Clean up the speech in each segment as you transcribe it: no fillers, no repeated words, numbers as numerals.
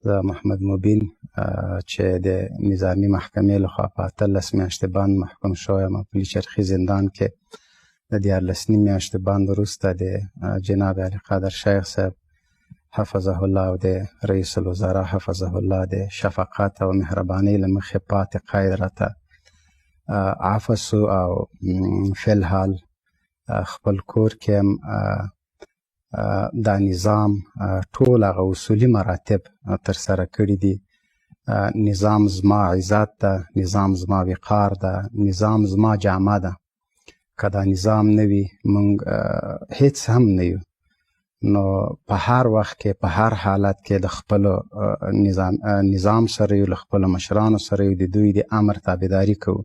زه محمد مبین چې د نظامي محکمې لخوا په 18 میاشتې بند محکوم شوی یم په پلچرخي زندان کې د 14 میاشتې بند وروسته د جناب علي قادر شیخ صاحب حفظه الله او د رئیس الوزرا حفظه الله د شفقت او مهربانۍ له مخې پاتې قید راته عفو سو او فی الحال خپل کور کې هم دا نظام ټول هغه اصولي مراتب ترسره کړي دي. نظام زما عزت ده، نظام زما وقار ده، نظام زما جامه ده. که دا نظام نه وي موږ هیڅ هم نه یو. نو په هر وخت کې په هر حالت کې د خپلو نظام سره یو، له خپلو مشرانو سره یو، د دوی د امر تابعداري کوو.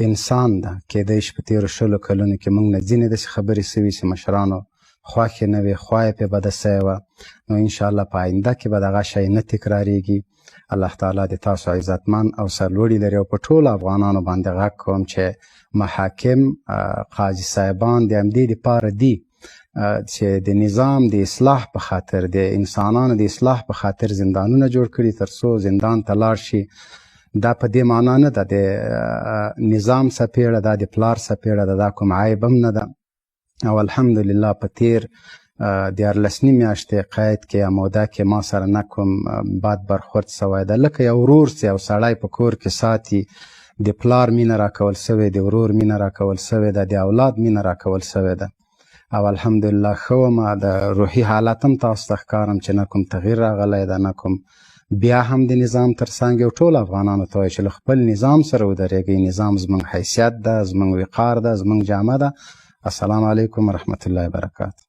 انسان ده، کیدای شي په تېرو 20 کلونو کې موږ نه ځینې داسې خبرې سوي چې مشرانو خوښې نه وي، خوا یې پرې بده سوې وه. نو انشاءالله په آینده کې به دغه شی نه تکراریږي. الله تعالی د تاسو عزتمن او سرلوړي لري او په ټولو افغانانو باندې غږ کوم چې محاکم قاضي صاحبان د همدې دپاره دي چې د نظام د اصلاح په خاطر، د انسانانو د اصلاح په خاطر زندانونه جوړ کړي تر څو زندان ته لاړ شي. دا په دې معنا نه ده د نظام څپېړه، دا د پلار څپېړه ده، دا کوم عیب هم نه ده. او الحمدلله په تیر 14 میاشتې قید کې یا موده کې ما سره نه کوم بد برخورد سوی ده. لکه یو ورور چې یو سړی په کور کې ساتي، د پلار مینه راکول سوې، د ورور مینه راکول سوې ده، د اولاد مینه راکول سوې ده. او الحمدلله ښه ومه. د روحي حالت هم تاسو ته ښکارم چې نه کوم تغییر راغلی ده، نه کوم بیا هم د نظام تر څنګ یو ټول افغانانو ته وایي چې له خپل نظام سره ودرېږئ. نظام زموږ حیثیت ده، زموږ وقار ده، زموږ جامه ده. السلام علیکم ورحمة الله وبرکاته.